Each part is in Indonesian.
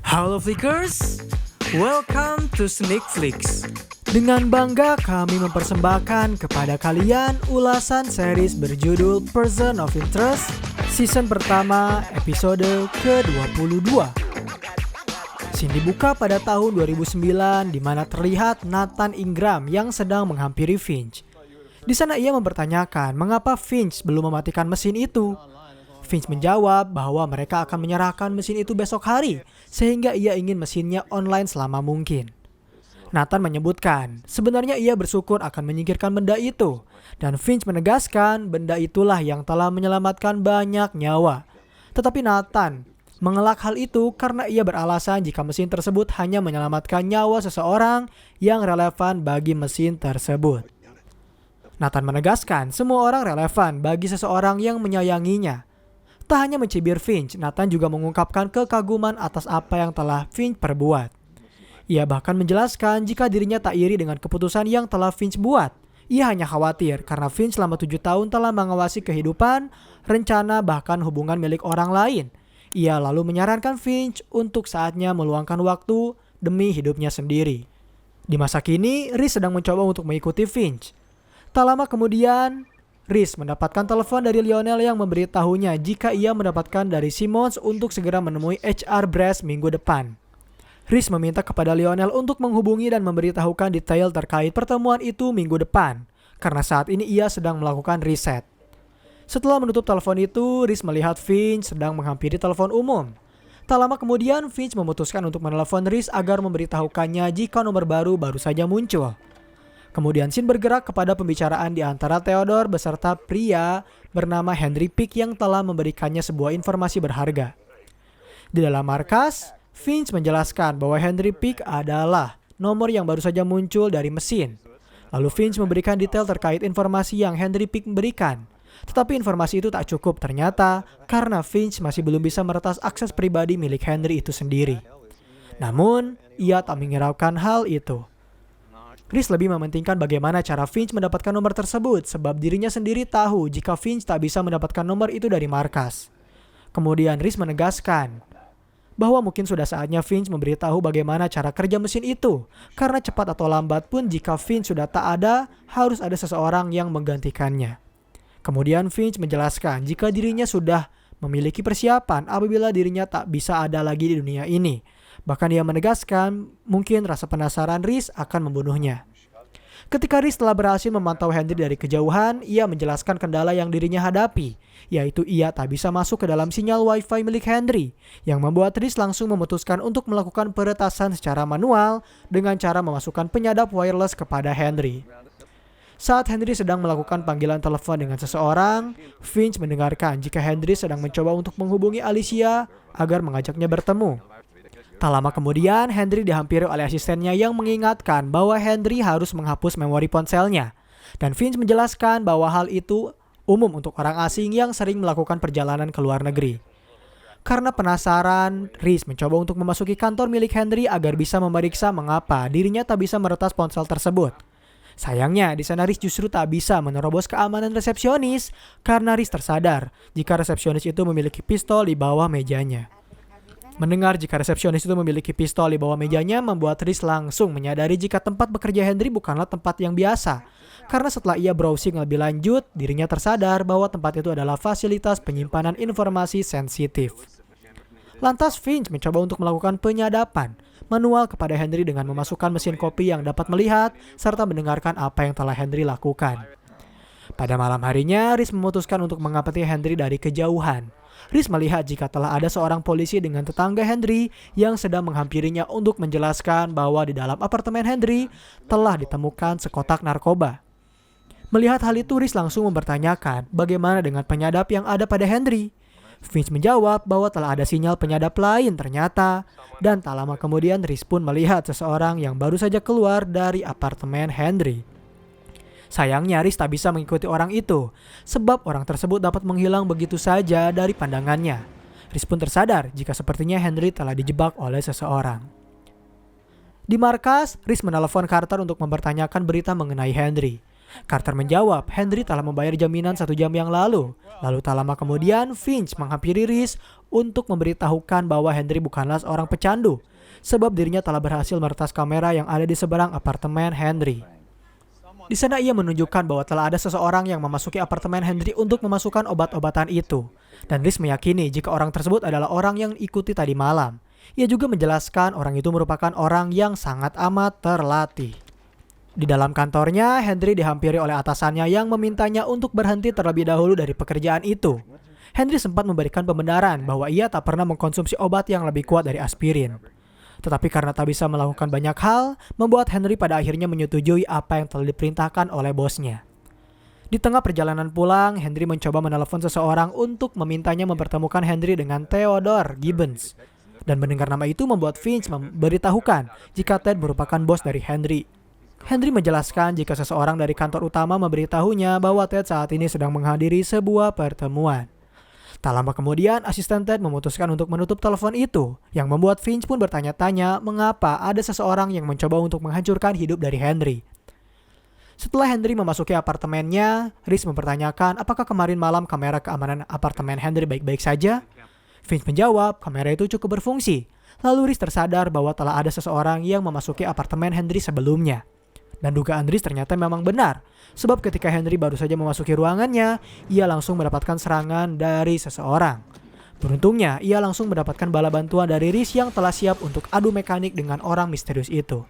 Halo Flickers, welcome to Sneak Flicks. Dengan bangga kami mempersembahkan kepada kalian ulasan series berjudul Person of Interest season pertama episode ke-22. Scene dibuka pada tahun 2009 di mana terlihat Nathan Ingram yang sedang menghampiri Finch. Di sana ia mempertanyakan mengapa Finch belum mematikan mesin itu. Finch menjawab bahwa mereka akan menyerahkan mesin itu besok hari, sehingga ia ingin mesinnya online selama mungkin. Nathan menyebutkan, sebenarnya ia bersyukur akan menyingkirkan benda itu, dan Finch menegaskan benda itulah yang telah menyelamatkan banyak nyawa. Tetapi Nathan mengelak hal itu karena ia beralasan jika mesin tersebut hanya menyelamatkan nyawa seseorang yang relevan bagi mesin tersebut. Nathan menegaskan semua orang relevan bagi seseorang yang menyayanginya. Tak hanya mencibir Finch, Nathan juga mengungkapkan kekaguman atas apa yang telah Finch perbuat. Ia bahkan menjelaskan jika dirinya tak iri dengan keputusan yang telah Finch buat. Ia hanya khawatir karena Finch selama 7 tahun telah mengawasi kehidupan, rencana bahkan hubungan milik orang lain. Ia lalu menyarankan Finch untuk saatnya meluangkan waktu demi hidupnya sendiri. Di masa kini, Reese sedang mencoba untuk mengikuti Finch. Tak lama kemudian, Reese mendapatkan telepon dari Lionel yang memberitahunya jika ia mendapatkan dari Simmons untuk segera menemui HR Brass minggu depan. Reese meminta kepada Lionel untuk menghubungi dan memberitahukan detail terkait pertemuan itu minggu depan, karena saat ini ia sedang melakukan riset. Setelah menutup telepon itu, Reese melihat Finch sedang menghampiri telepon umum. Tak lama kemudian, Finch memutuskan untuk menelepon Reese agar memberitahukannya jika nomor baru saja muncul. Kemudian scene bergerak kepada pembicaraan di antara Theodore beserta pria bernama Henry Pick yang telah memberikannya sebuah informasi berharga. Di dalam markas, Finch menjelaskan bahwa Henry Pick adalah nomor yang baru saja muncul dari mesin. Lalu Finch memberikan detail terkait informasi yang Henry Pick berikan. Tetapi informasi itu tak cukup ternyata karena Finch masih belum bisa meretas akses pribadi milik Henry itu sendiri. Namun, ia tak menghiraukan hal itu. Reese lebih mementingkan bagaimana cara Finch mendapatkan nomor tersebut sebab dirinya sendiri tahu jika Finch tak bisa mendapatkan nomor itu dari markas. Kemudian Reese menegaskan bahwa mungkin sudah saatnya Finch memberitahu bagaimana cara kerja mesin itu karena cepat atau lambat pun jika Finch sudah tak ada, harus ada seseorang yang menggantikannya. Kemudian Finch menjelaskan jika dirinya sudah memiliki persiapan apabila dirinya tak bisa ada lagi di dunia ini. Bahkan ia menegaskan mungkin rasa penasaran Reese akan membunuhnya. Ketika Reese telah berhasil memantau Henry dari kejauhan, ia menjelaskan kendala yang dirinya hadapi, yaitu ia tak bisa masuk ke dalam sinyal Wi-Fi milik Henry, yang membuat Reese langsung memutuskan untuk melakukan peretasan secara manual dengan cara memasukkan penyadap wireless kepada Henry. Saat Henry sedang melakukan panggilan telepon dengan seseorang, Finch mendengarkan jika Henry sedang mencoba untuk menghubungi Alicia agar mengajaknya bertemu. Tak lama kemudian, Henry dihampiri oleh asistennya yang mengingatkan bahwa Henry harus menghapus memori ponselnya. Dan Finch menjelaskan bahwa hal itu umum untuk orang asing yang sering melakukan perjalanan ke luar negeri. Karena penasaran, Reese mencoba untuk memasuki kantor milik Henry agar bisa memeriksa mengapa dirinya tak bisa meretas ponsel tersebut. Sayangnya, di sana Reese justru tak bisa menerobos keamanan resepsionis karena Reese tersadar jika resepsionis itu memiliki pistol di bawah mejanya. Mendengar jika resepsionis itu memiliki pistol di bawah mejanya membuat Reese langsung menyadari jika tempat bekerja Henry bukanlah tempat yang biasa. Karena setelah ia browsing lebih lanjut, dirinya tersadar bahwa tempat itu adalah fasilitas penyimpanan informasi sensitif. Lantas Finch mencoba untuk melakukan penyadapan manual kepada Henry dengan memasukkan mesin kopi yang dapat melihat serta mendengarkan apa yang telah Henry lakukan. Pada malam harinya, Reese memutuskan untuk mengamati Henry dari kejauhan. Reese melihat jika telah ada seorang polisi dengan tetangga Henry yang sedang menghampirinya untuk menjelaskan bahwa di dalam apartemen Henry telah ditemukan sekotak narkoba. Melihat hal itu, Reese langsung mempertanyakan bagaimana dengan penyadap yang ada pada Henry. Finch menjawab bahwa telah ada sinyal penyadap lain ternyata, dan tak lama kemudian Reese pun melihat seseorang yang baru saja keluar dari apartemen Henry. Sayangnya Reese tak bisa mengikuti orang itu, sebab orang tersebut dapat menghilang begitu saja dari pandangannya. Reese pun tersadar jika sepertinya Henry telah dijebak oleh seseorang. Di markas, Reese menelepon Carter untuk mempertanyakan berita mengenai Henry. Carter menjawab, Henry telah membayar jaminan 1 jam yang lalu. Lalu tak lama kemudian, Finch menghampiri Reese untuk memberitahukan bahwa Henry bukanlah seorang pecandu, sebab dirinya telah berhasil meretas kamera yang ada di seberang apartemen Henry. Di sana ia menunjukkan bahwa telah ada seseorang yang memasuki apartemen Henry untuk memasukkan obat-obatan itu. Dan Reese meyakini jika orang tersebut adalah orang yang ikuti tadi malam. Ia juga menjelaskan orang itu merupakan orang yang sangat amat terlatih. Di dalam kantornya, Henry dihampiri oleh atasannya yang memintanya untuk berhenti terlebih dahulu dari pekerjaan itu. Henry sempat memberikan pembenaran bahwa ia tak pernah mengkonsumsi obat yang lebih kuat dari aspirin. Tetapi karena tak bisa melakukan banyak hal, membuat Henry pada akhirnya menyetujui apa yang telah diperintahkan oleh bosnya. Di tengah perjalanan pulang, Henry mencoba menelepon seseorang untuk memintanya mempertemukan Henry dengan Theodore Gibbons. Dan mendengar nama itu membuat Finch memberitahukan jika Ted merupakan bos dari Henry. Henry menjelaskan jika seseorang dari kantor utama memberitahunya bahwa Ted saat ini sedang menghadiri sebuah pertemuan. Tak lama kemudian, asisten Ted memutuskan untuk menutup telepon itu, yang membuat Finch pun bertanya-tanya mengapa ada seseorang yang mencoba untuk menghancurkan hidup dari Henry. Setelah Henry memasuki apartemennya, Reese mempertanyakan apakah kemarin malam kamera keamanan apartemen Henry baik-baik saja. Finch menjawab, kamera itu cukup berfungsi. Lalu Reese tersadar bahwa telah ada seseorang yang memasuki apartemen Henry sebelumnya. Dan dugaan Reese ternyata memang benar, sebab ketika Henry baru saja memasuki ruangannya, ia langsung mendapatkan serangan dari seseorang. Beruntungnya, ia langsung mendapatkan bala bantuan dari Reese yang telah siap untuk adu mekanik dengan orang misterius itu.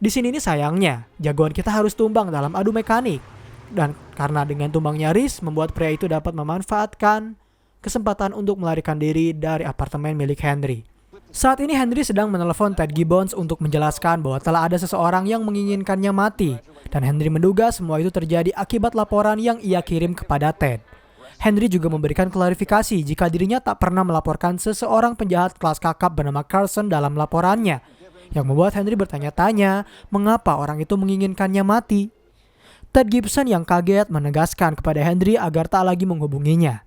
Di sini nih sayangnya, jagoan kita harus tumbang dalam adu mekanik. Dan karena dengan tumbangnya Reese, membuat pria itu dapat memanfaatkan kesempatan untuk melarikan diri dari apartemen milik Henry. Saat ini Henry sedang menelepon Ted Gibbons untuk menjelaskan bahwa telah ada seseorang yang menginginkannya mati. Dan Henry menduga semua itu terjadi akibat laporan yang ia kirim kepada Ted. Henry juga memberikan klarifikasi jika dirinya tak pernah melaporkan seseorang penjahat kelas kakap bernama Carson dalam laporannya. Yang membuat Henry bertanya-tanya mengapa orang itu menginginkannya mati. Ted Gibson yang kaget menegaskan kepada Henry agar tak lagi menghubunginya.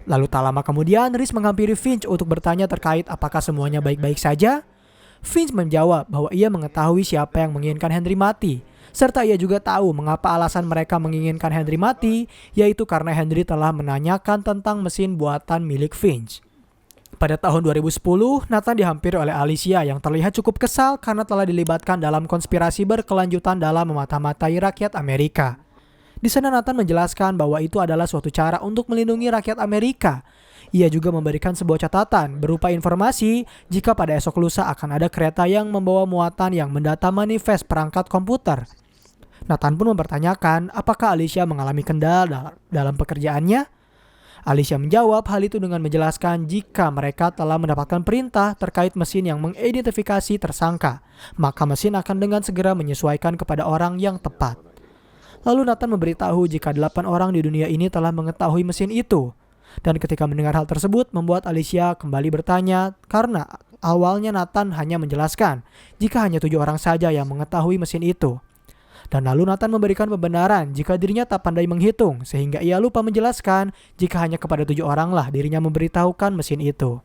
Lalu tak lama kemudian, Reese menghampiri Finch untuk bertanya terkait apakah semuanya baik-baik saja. Finch menjawab bahwa ia mengetahui siapa yang menginginkan Henry mati, serta ia juga tahu mengapa alasan mereka menginginkan Henry mati, yaitu karena Henry telah menanyakan tentang mesin buatan milik Finch. Pada tahun 2010, Nathan dihampiri oleh Alicia yang terlihat cukup kesal karena telah dilibatkan dalam konspirasi berkelanjutan dalam memata-matai rakyat Amerika. Di sana Nathan menjelaskan bahwa itu adalah suatu cara untuk melindungi rakyat Amerika. Ia juga memberikan sebuah catatan berupa informasi jika pada esok lusa akan ada kereta yang membawa muatan yang mendata manifest perangkat komputer. Nathan pun mempertanyakan apakah Alicia mengalami kendala dalam pekerjaannya. Alicia menjawab hal itu dengan menjelaskan jika mereka telah mendapatkan perintah terkait mesin yang mengidentifikasi tersangka, maka mesin akan dengan segera menyesuaikan kepada orang yang tepat. Lalu Nathan memberitahu jika 8 orang di dunia ini telah mengetahui mesin itu. Dan ketika mendengar hal tersebut membuat Alicia kembali bertanya karena awalnya Nathan hanya menjelaskan jika hanya 7 orang saja yang mengetahui mesin itu. Dan lalu Nathan memberikan pembenaran jika dirinya tak pandai menghitung sehingga ia lupa menjelaskan jika hanya kepada 7 oranglah dirinya memberitahukan mesin itu.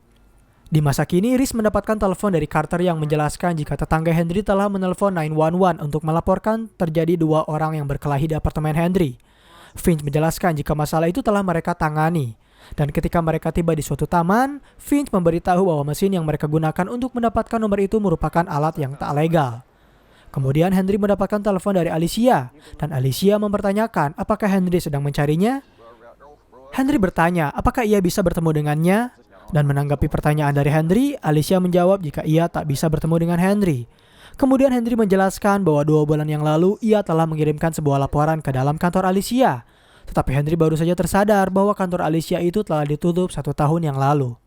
Di masa kini, Reese mendapatkan telepon dari Carter yang menjelaskan jika tetangga Henry telah menelpon 911 untuk melaporkan terjadi 2 orang yang berkelahi di apartemen Henry. Finch menjelaskan jika masalah itu telah mereka tangani. Dan ketika mereka tiba di suatu taman, Finch memberitahu bahwa mesin yang mereka gunakan untuk mendapatkan nomor itu merupakan alat yang tak legal. Kemudian Henry mendapatkan telepon dari Alicia, dan Alicia mempertanyakan apakah Henry sedang mencarinya. Henry bertanya apakah ia bisa bertemu dengannya. Dan menanggapi pertanyaan dari Henry, Alicia menjawab jika ia tak bisa bertemu dengan Henry. Kemudian Henry menjelaskan bahwa 2 bulan yang lalu ia telah mengirimkan sebuah laporan ke dalam kantor Alicia. Tetapi Henry baru saja tersadar bahwa kantor Alicia itu telah ditutup 1 tahun yang lalu.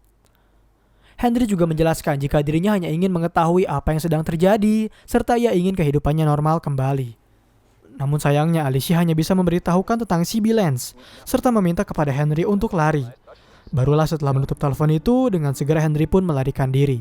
Henry juga menjelaskan jika dirinya hanya ingin mengetahui apa yang sedang terjadi, serta ia ingin kehidupannya normal kembali. Namun sayangnya Alicia hanya bisa memberitahukan tentang CB Lens, serta meminta kepada Henry untuk lari. Barulah setelah menutup telepon itu, dengan segera Henry pun melarikan diri.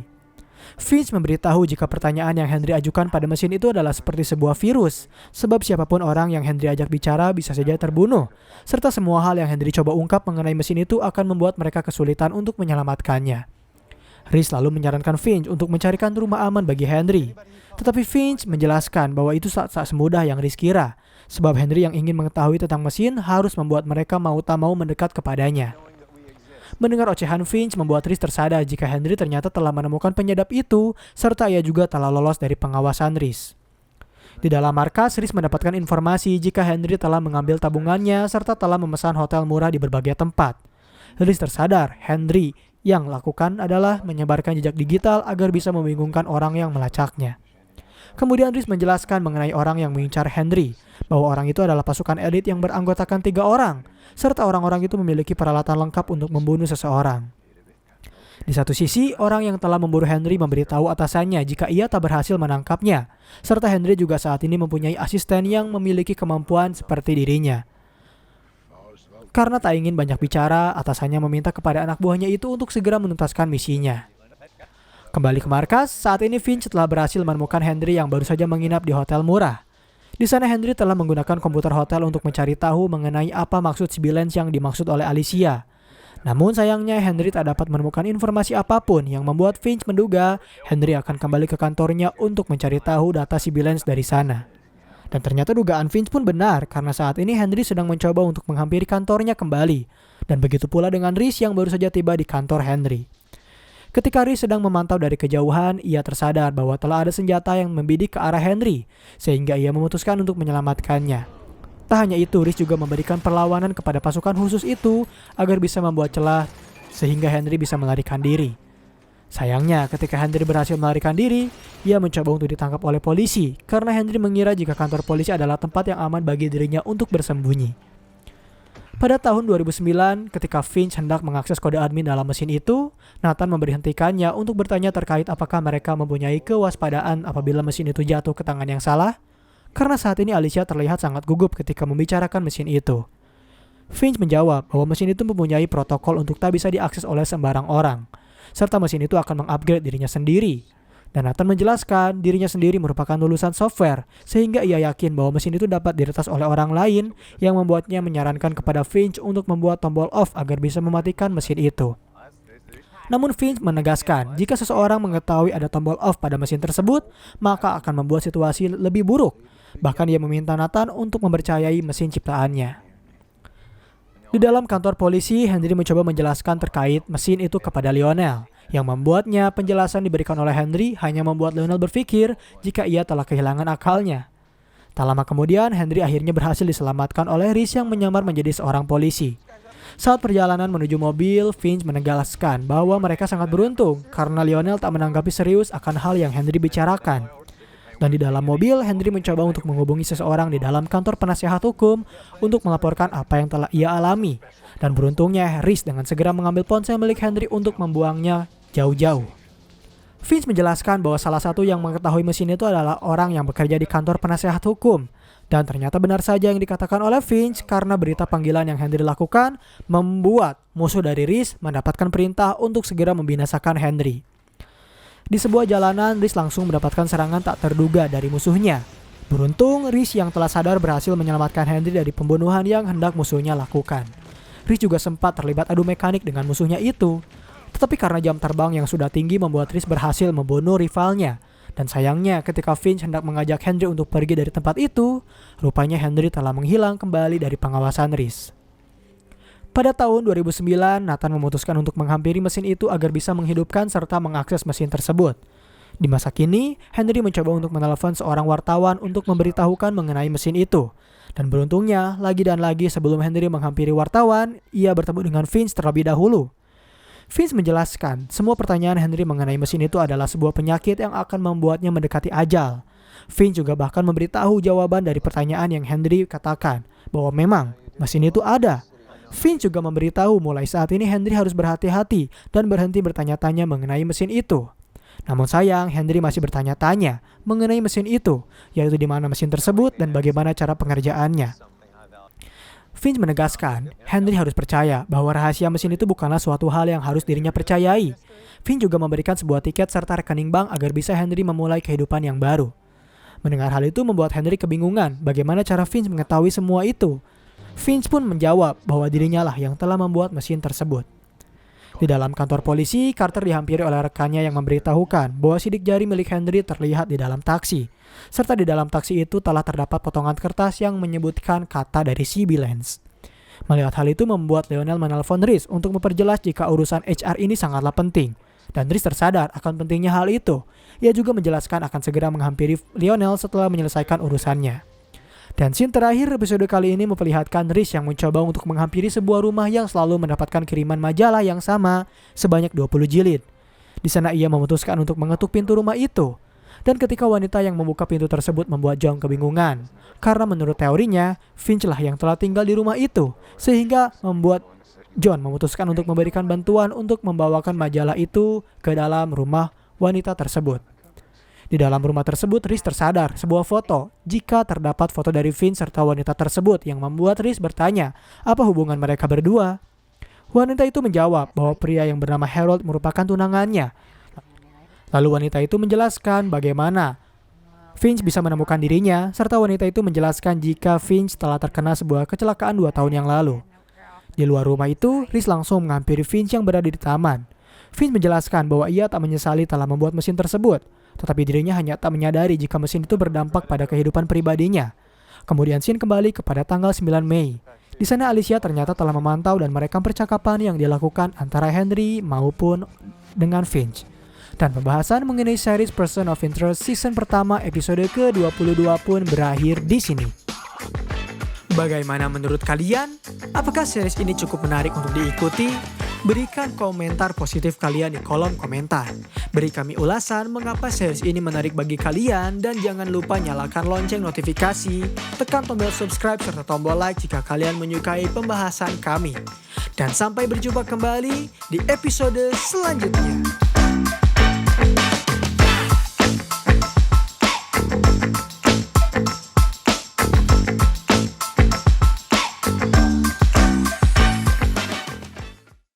Finch memberitahu jika pertanyaan yang Henry ajukan pada mesin itu adalah seperti sebuah virus, sebab siapapun orang yang Henry ajak bicara bisa saja terbunuh, serta semua hal yang Henry coba ungkap mengenai mesin itu akan membuat mereka kesulitan untuk menyelamatkannya. Reese lalu menyarankan Finch untuk mencarikan rumah aman bagi Henry, tetapi Finch menjelaskan bahwa itu tak semudah yang Reese kira, Sebab Henry yang ingin mengetahui tentang mesin harus membuat mereka mau tak mau mendekat kepadanya. Mendengar ocehan Finch membuat Rhys tersadar jika Henry ternyata telah menemukan penyedap itu, serta ia juga telah lolos dari pengawasan Rhys. Di dalam markas, Rhys mendapatkan informasi jika Henry telah mengambil tabungannya serta telah memesan hotel murah di berbagai tempat. Rhys tersadar Henry yang lakukan adalah menyebarkan jejak digital agar bisa membingungkan orang yang melacaknya. Kemudian Rhys menjelaskan mengenai orang yang mengincar Henry, bahwa orang itu adalah pasukan elit yang beranggotakan 3 orang, serta orang-orang itu memiliki peralatan lengkap untuk membunuh seseorang. Di satu sisi, orang yang telah memburu Henry memberitahu atasannya jika ia tak berhasil menangkapnya, serta Henry juga saat ini mempunyai asisten yang memiliki kemampuan seperti dirinya. Karena tak ingin banyak bicara, atasannya meminta kepada anak buahnya itu untuk segera menuntaskan misinya. Kembali ke markas, saat ini Finch telah berhasil menemukan Henry yang baru saja menginap di hotel murah. Di sana Henry telah menggunakan komputer hotel untuk mencari tahu mengenai apa maksud Sibilance yang dimaksud oleh Alicia. Namun sayangnya Henry tak dapat menemukan informasi apapun yang membuat Finch menduga Henry akan kembali ke kantornya untuk mencari tahu data Sibilance dari sana. Dan ternyata dugaan Finch pun benar karena saat ini Henry sedang mencoba untuk menghampiri kantornya kembali. Dan begitu pula dengan Rhys yang baru saja tiba di kantor Henry. Ketika Rhys sedang memantau dari kejauhan, ia tersadar bahwa telah ada senjata yang membidik ke arah Henry, sehingga ia memutuskan untuk menyelamatkannya. Tak hanya itu, Rhys juga memberikan perlawanan kepada pasukan khusus itu agar bisa membuat celah sehingga Henry bisa melarikan diri. Sayangnya, ketika Henry berhasil melarikan diri, ia mencoba untuk ditangkap oleh polisi karena Henry mengira jika kantor polisi adalah tempat yang aman bagi dirinya untuk bersembunyi. Pada tahun 2009, ketika Finch hendak mengakses kode admin dalam mesin itu, Nathan memberhentikannya untuk bertanya terkait apakah mereka mempunyai kewaspadaan apabila mesin itu jatuh ke tangan yang salah, karena saat ini Alicia terlihat sangat gugup ketika membicarakan mesin itu. Finch menjawab bahwa mesin itu mempunyai protokol untuk tak bisa diakses oleh sembarang orang, serta mesin itu akan mengupgrade dirinya sendiri. Dan Nathan menjelaskan dirinya sendiri merupakan lulusan software, sehingga ia yakin bahwa mesin itu dapat diretas oleh orang lain yang membuatnya menyarankan kepada Finch untuk membuat tombol off agar bisa mematikan mesin itu. Namun Finch menegaskan jika seseorang mengetahui ada tombol off pada mesin tersebut, maka akan membuat situasi lebih buruk. Bahkan ia meminta Nathan untuk mempercayai mesin ciptaannya. Di dalam kantor polisi, Henry mencoba menjelaskan terkait mesin itu kepada Lionel. Yang membuatnya penjelasan diberikan oleh Henry hanya membuat Lionel berpikir jika ia telah kehilangan akalnya. Tak lama kemudian, Henry akhirnya berhasil diselamatkan oleh Rhys yang menyamar menjadi seorang polisi. Saat perjalanan menuju mobil, Finch menegaskan bahwa mereka sangat beruntung karena Lionel tak menanggapi serius akan hal yang Henry bicarakan. Dan di dalam mobil, Henry mencoba untuk menghubungi seseorang di dalam kantor penasehat hukum untuk melaporkan apa yang telah ia alami. Dan beruntungnya, Rhys dengan segera mengambil ponsel milik Henry untuk membuangnya jauh-jauh. Finch menjelaskan bahwa salah satu yang mengetahui mesin itu adalah orang yang bekerja di kantor penasehat hukum. Dan ternyata benar saja yang dikatakan oleh Finch karena berita panggilan yang Henry lakukan membuat musuh dari Rhys mendapatkan perintah untuk segera membinasakan Henry. Di sebuah jalanan, Rhys langsung mendapatkan serangan tak terduga dari musuhnya. Beruntung, Rhys yang telah sadar berhasil menyelamatkan Henry dari pembunuhan yang hendak musuhnya lakukan. Rhys juga sempat terlibat adu mekanik dengan musuhnya itu. Tetapi karena jam terbang yang sudah tinggi membuat Rhys berhasil membunuh rivalnya. Dan sayangnya ketika Finch hendak mengajak Henry untuk pergi dari tempat itu, rupanya Henry telah menghilang kembali dari pengawasan Rhys. Pada tahun 2009, Nathan memutuskan untuk menghampiri mesin itu agar bisa menghidupkan serta mengakses mesin tersebut. Di masa kini, Henry mencoba untuk menelepon seorang wartawan untuk memberitahukan mengenai mesin itu. Dan beruntungnya, lagi dan lagi sebelum Henry menghampiri wartawan, ia bertemu dengan Finch terlebih dahulu. Finch menjelaskan, semua pertanyaan Henry mengenai mesin itu adalah sebuah penyakit yang akan membuatnya mendekati ajal. Finch juga bahkan memberitahu jawaban dari pertanyaan yang Henry katakan, bahwa memang mesin itu ada. Finch juga memberitahu mulai saat ini Henry harus berhati-hati dan berhenti bertanya-tanya mengenai mesin itu. Namun sayang, Henry masih bertanya-tanya mengenai mesin itu, yaitu di mana mesin tersebut dan bagaimana cara pengerjaannya. Finch menegaskan, Henry harus percaya bahwa rahasia mesin itu bukanlah suatu hal yang harus dirinya percayai. Finch juga memberikan sebuah tiket serta rekening bank agar bisa Henry memulai kehidupan yang baru. Mendengar hal itu membuat Henry kebingungan bagaimana cara Finch mengetahui semua itu. Finch pun menjawab bahwa dirinya lah yang telah membuat mesin tersebut. Di dalam kantor polisi, Carter dihampiri oleh rekannya yang memberitahukan bahwa sidik jari milik Henry terlihat di dalam taksi. Serta di dalam taksi itu telah terdapat potongan kertas yang menyebutkan kata dari CB Lance. Melihat hal itu membuat Lionel menelpon Reese untuk memperjelas jika urusan HR ini sangatlah penting. Dan Reese tersadar akan pentingnya hal itu. Ia juga menjelaskan akan segera menghampiri Lionel setelah menyelesaikan urusannya. Dan scene terakhir episode kali ini memperlihatkan Reese yang mencoba untuk menghampiri sebuah rumah yang selalu mendapatkan kiriman majalah yang sama sebanyak 20 jilid. Di sana ia memutuskan untuk mengetuk pintu rumah itu. Dan ketika wanita yang membuka pintu tersebut membuat John kebingungan. Karena menurut teorinya, Finch lah yang telah tinggal di rumah itu. Sehingga membuat John memutuskan untuk memberikan bantuan untuk membawakan majalah itu ke dalam rumah wanita tersebut. Di dalam rumah tersebut, Reese tersadar sebuah foto jika terdapat foto dari Finch serta wanita tersebut yang membuat Reese bertanya apa hubungan mereka berdua. Wanita itu menjawab bahwa pria yang bernama Harold merupakan tunangannya. Lalu wanita itu menjelaskan bagaimana Finch bisa menemukan dirinya, serta wanita itu menjelaskan jika Finch telah terkena sebuah kecelakaan 2 tahun yang lalu. Di luar rumah itu, Reese langsung menghampiri Finch yang berada di taman. Finch menjelaskan bahwa ia tak menyesali telah membuat mesin tersebut, tetapi dirinya hanya tak menyadari jika mesin itu berdampak pada kehidupan pribadinya. Kemudian scene kembali kepada tanggal 9 Mei. Di sana Alicia ternyata telah memantau dan merekam percakapan yang dilakukan antara Henry maupun dengan Finch. Dan pembahasan mengenai series Person of Interest season pertama episode ke-22 pun berakhir di sini. Bagaimana menurut kalian? Apakah series ini cukup menarik untuk diikuti? Berikan komentar positif kalian di kolom komentar. Beri kami ulasan mengapa series ini menarik bagi kalian dan jangan lupa nyalakan lonceng notifikasi, tekan tombol subscribe serta tombol like jika kalian menyukai pembahasan kami. Dan sampai berjumpa kembali di episode selanjutnya.